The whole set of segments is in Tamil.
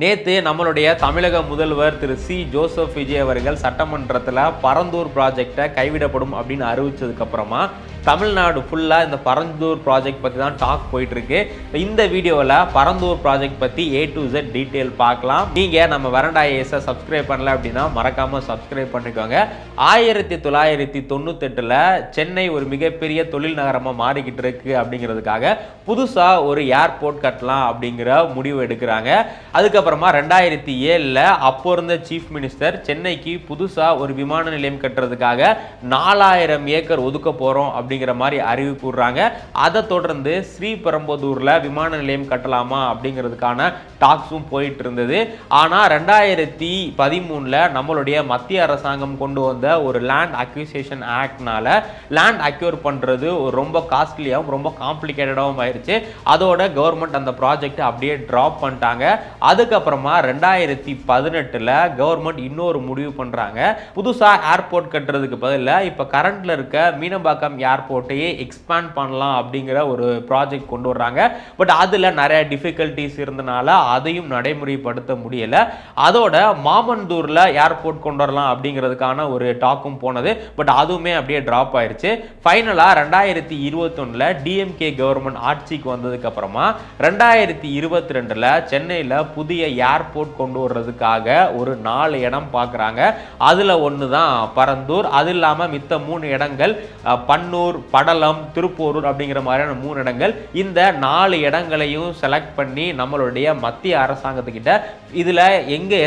நேத்து நம்மளுடைய தமிழக முதல்வர் திரு சி ஜோசப் விஜய் அவர்கள் சட்டமன்றத்தில் பரந்தூர் ப்ராஜெக்டை கைவிடப்படும் அப்படின்னு அறிவிச்சதுக்கு அப்புறமா தமிழ்நாடு ஃபுல்லாக இந்த பரந்தூர் ப்ராஜெக்ட் பற்றி தான் டாக் போயிட்டு இருக்கு. இந்த வீடியோவில் பரந்தூர் ப்ராஜெக்ட் பற்றி A to Z டீட்டெயில் பார்க்கலாம். நீங்கள் நம்ம வரண்டா ஐஏஎஸை சப்ஸ்கிரைப் பண்ணல அப்படின்னா மறக்காமல் சப்ஸ்கிரைப் பண்ணிக்கோங்க. 1998 சென்னை ஒரு மிகப்பெரிய தொழில் நகரமாக மாறிக்கிட்டு இருக்கு அப்படிங்கிறதுக்காக புதுசாக ஒரு ஏர்போர்ட் கட்டலாம் அப்படிங்கிற முடிவு எடுக்கிறாங்க. அதுக்கப்புறமா 2007 அப்போ இருந்த சீஃப் மினிஸ்டர் சென்னைக்கு புதுசாக ஒரு விமான நிலையம் கட்டுறதுக்காக 4000 ஏக்கர் ஒதுக்க போகிறோம் அப்படிங்கிற மாதிரி அறிவிப்பு விடுறாங்க. அதை தொடர்ந்து ஸ்ரீபெரும்புதூர்ல விமான நிலையம் கட்டலாமா அப்படிங்கிறதுக்கான டாக்ஸும் போயிட்டு இருந்தது. ஆனால் 2013 நம்மளுடைய மத்திய அரசாங்கம் கொண்டு வந்த ஒரு லேண்ட் அக்விசிஷன் ஆக்ட்னால லேண்ட் அக்யூர் பண்றது ரொம்ப காஸ்ட்லியாகவும் ரொம்ப காம்ப்ளிகேட்டடாகவும் ஆயிடுச்சு. அதோட கவர்மெண்ட் அந்த ப்ராஜெக்ட் அப்படியே டிராப் பண்ணிட்டாங்க. அதுக்கப்புறமா 2018 கவர்மெண்ட் இன்னொரு முடிவு பண்றாங்க. புதுசா ஏர்போர்ட் கட்டுறதுக்கு பதிலாக இப்ப கரண்ட்ல இருக்க மீனம்பாக்கம் ஏர்போர்ட்டையே எக்ஸ்பேண்ட் பண்ணலாம் அப்படிங்கிற ஒரு ப்ராஜெக்ட் கொண்டு வர்றாங்க. பட் அதுல நிறைய டிஃபிகல்டிஸ் இருந்தனால அதையும் நடைமுறைப்படுத்த முடியல. அதோட மாமந்தூர்ல ஏர்போர்ட் கொண்டு வரலாம் அப்படிங்கிறதுக்கான ஒரு டாக்கும் போனது. பட் அதுவுமே அப்படியே டிராப் ஆயிருச்சு. ஃபைனலா 2021 டிஎம்கே கவர்மெண்ட் ஆட்சிக்கு வந்ததுக்கு அப்புறமா 2022 சென்னையில் புதிய ஏர்போர்ட் கொண்டு வர்றதுக்காக ஒரு 4 இடம் பார்க்குறாங்க. அதில் ஒன்று தான் பரந்தூர். அது இல்லாமல் மித்த 3 இடங்கள் பன்னூர், படலம், திருப்போரூர் அப்படிங்கிற மாதிரியான 3 இடங்கள். இந்த 4 இடங்களையும் செலக்ட் பண்ணி நம்மளுடைய மத்திய அரசாங்கத்துக்கிட்ட இதில்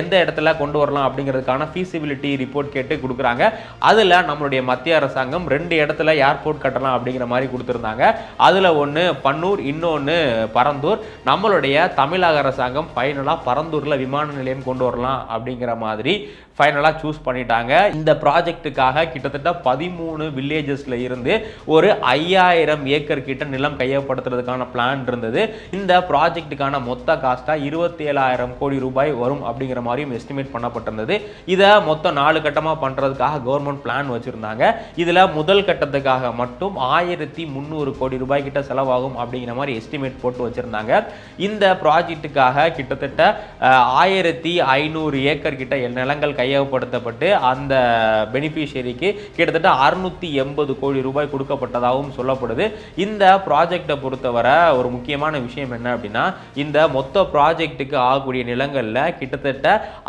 எந்த இடத்துல கொண்டு வரலாம் அப்படிங்கிறதுக்கான ஃபீசிபிலிட்டி ரிப்போர்ட் கேட்டு கொடுக்குறாங்க. அதில் நம்மளுடைய மத்திய அரசாங்கம் 2 இடத்துல ஏர்போர்ட் கட்டலாம் அப்படிங்கிற மாதிரி கொடுத்துருந்தாங்க. அதில் ஒன்று பன்னூர், இன்னொன்று பரந்தூர். நம்மளுடைய தமிழக அரசாங்கம் ஃபைனலாக பரந்தூரில் விமான நிலையம் கொண்டு வரலாம் அப்படிங்கிற மாதிரி ஃபைனலாக சூஸ் பண்ணிட்டாங்க. இந்த ப்ராஜெக்டுக்காக கிட்டத்தட்ட 13 வில்லேஜஸ்ல இருந்து ஒரு 5000 ஏக்கர் கிட்ட நிலம் கையப்படுத்துறதுக்கான பிளான் இருந்தது. இந்த ப்ராஜெக்டுக்கான மொத்த காஸ்டா 27,000 கோடி ரூபாய் வரும் அப்படிங்கிற மாதிரியும் எஸ்டிமேட் பண்ணப்பட்டிருந்தது. இதை மொத்தம் 4 கட்டமாக பண்றதுக்காக கவர்மெண்ட் பிளான் வச்சிருந்தாங்க. இதுல முதல் கட்டத்துக்காக மட்டும் 1300 கோடி ரூபாய் கிட்ட செலவாகும் அப்படிங்கிற மாதிரி எஸ்டிமேட் போட்டு வச்சிருந்தாங்க. இந்த ப்ராஜெக்டுக்காக கிட்டத்தட்ட 1500 ஏக்கர் கிட்ட நிலங்கள் கையகப்படுத்தப்பட்டு அந்த பெனிஃபிஷியரிக்கு கிட்டத்தட்ட 680 கோடி ரூபாய் கொடுக்கப்பட்டதாகவும் சொல்லப்படுது. இந்த ப்ராஜெக்டை பொறுத்தவரை ஒரு முக்கியமான விஷயம் என்ன அப்படின்னா, இந்த மொத்த ப்ராஜெக்டுக்கு ஆகக்கூடிய நிலங்கள்ல கிட்டத்தட்ட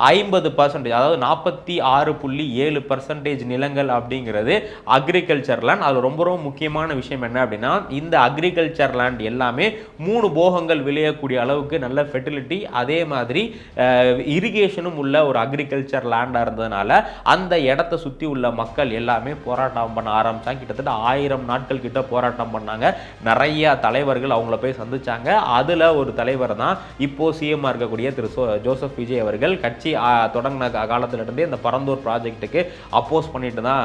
50%, அதாவது 46.7% நிலங்கள் அப்படிங்கிறது அக்ரிகல்ச்சர் லேண்ட். அது ரொம்ப ரொம்ப முக்கியமான விஷயம் என்ன அப்படின்னா, இந்த அக்ரிகல்ச்சர் லேண்ட் எல்லாமே 3 போகங்கள் விளையக்கூடிய அளவுக்கு நல்ல ஃபெர்டிலிட்டி, அதே மாதிரி இரிகேஷனும் உள்ள ஒரு அக்ரிகல்ச்சர் லேண்டா இருந்ததுனால அந்த இடத்தை சுற்றி உள்ள மக்கள் எல்லாமே போராட்டம் பண்ண ஆரம்பிச்சாங்க. கிட்டத்தட்ட 1000 நாட்கள் கிட்ட போராட்டம் பண்ணாங்க. நிறைய தலைவர்கள் அவங்கள போய் சந்திச்சாங்க. அதுல ஒரு தலைவர் தான் இப்போ சிஎம் இருக்கக்கூடிய திரு ஜோசப் விஜய் அவர்கள். கட்சி தொடங்கின காலத்துல இருந்தே இந்த பரந்தூர் ப்ராஜெக்டுக்கு அப்போஸ் பண்ணிட்டு தான்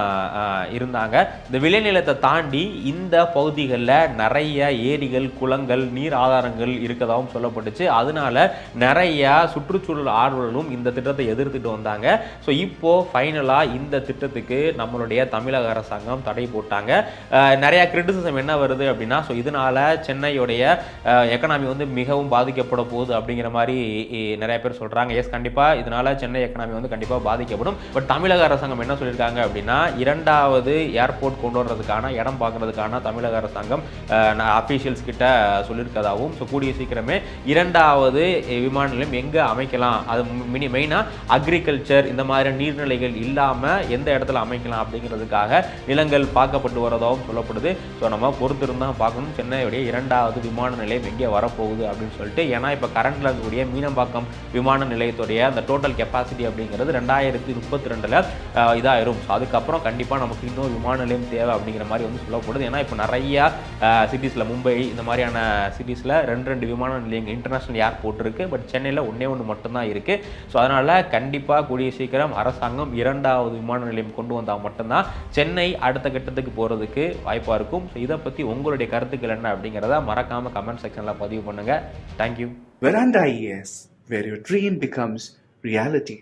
இருந்தாங்க. இந்த விளைநிலத்தை தாண்டி இந்த பகுதிகளில் நிறைய ஏரிகள், குளங்கள், நீர் ஆதாரங்கள் இருக்கதாகவும் சொல்லப்பட்டுச்சு. அதனால நிறைய சுற்றுச்சூழல் ஆர்வலர்களும் இந்த திட்டத்தை எதிர்த்துட்டு வந்தாங்க. ஸோ இப்போ ஃபைனலாக இந்த திட்டத்துக்கு நம்மளுடைய தமிழக அரசாங்கம் தடை போட்டாங்க. நிறைய கிரிட்டிசிசம் என்ன வருது அப்படின்னா, ஸோ இதனால சென்னையுடைய எக்கனாமி வந்து மிகவும் பாதிக்கப்பட போகுது அப்படிங்கிற மாதிரி நிறைய பேர் சொல்றாங்க. எஸ், கண்டிப்பாக இதனால சென்னை எக்கனாமி வந்து கண்டிப்பாக பாதிக்கப்படும். பட் தமிழக அரசாங்கம் என்ன சொல்லியிருக்காங்க அப்படின்னா, 2வது ஏர்போர்ட் கொண்டு வர்றதுக்கான இடம் பார்க்கறதுக்கான தமிழக அரசாங்கம் அஃபீஷியல்ஸ் கிட்ட சொல்லியிருக்கதாகவும், ஸோ கூடிய சீக்கிரமே 2வது விமான நிலையம் எங்கே அமைக்கலாம், அது மெயினாக அக்ரிகல்ச்சர் இந்த மாதிரி நீர்நிலைகள் இல்லாமல் எந்த இடத்துல அமைக்கலாம் அப்படிங்கிறதுக்காக நிலங்கள் பார்க்கப்பட்டு வரதாகவும் சொல்லப்படுது. ஸோ நம்ம பொறுத்திருந்தான் பார்க்கணும் சென்னையுடைய 2வது விமான நிலையம் எங்கே வரப்போகுது அப்படின்னு சொல்லிட்டு. ஏன்னா இப்போ கரண்ட்ல இருக்கக்கூடிய மீனம்பாக்கம் விமான நிலையத்துடைய அந்த டோட்டல் கெப்பாசிட்டி அப்படிங்கிறது 2032 இதாயிரும். ஸோ அதுக்கப்புறம் கண்டிப்பாக நமக்கு இன்னொரு விமான நிலையம் தேவை அப்படிங்கிற மாதிரி வந்து சொல்லப்படுது. ஏன்னா இப்போ நிறைய சிட்டிஸில், மும்பை இந்த மாதிரியான சிட்டிஸில் 2 விமான நிலையங்கள், இன்டர்நேஷனல் ஏர்போர்ட் இருக்கு. பட் சென்னையில் ஒன்னே மட்டும்தான் இருக்கு. ஸோ அதனால கண்டிப்பாக கூடிய சீக்கிரம் அரசாங்கம் 2வது விமான நிலையம் கொண்டு வந்தால் மட்டும்தான் சென்னை அடுத்த கட்டத்துக்கு போறதுக்கு வாய்ப்பா இருக்கும். இதை பத்தி உங்களுடைய கருத்துக்கள் என்ன அப்படிங்கிறத மறக்காம கமெண்ட் செக்ஷன்ல பதிவு பண்ணுங்க. Thank you. Veranda IAS, where your dream becomes reality.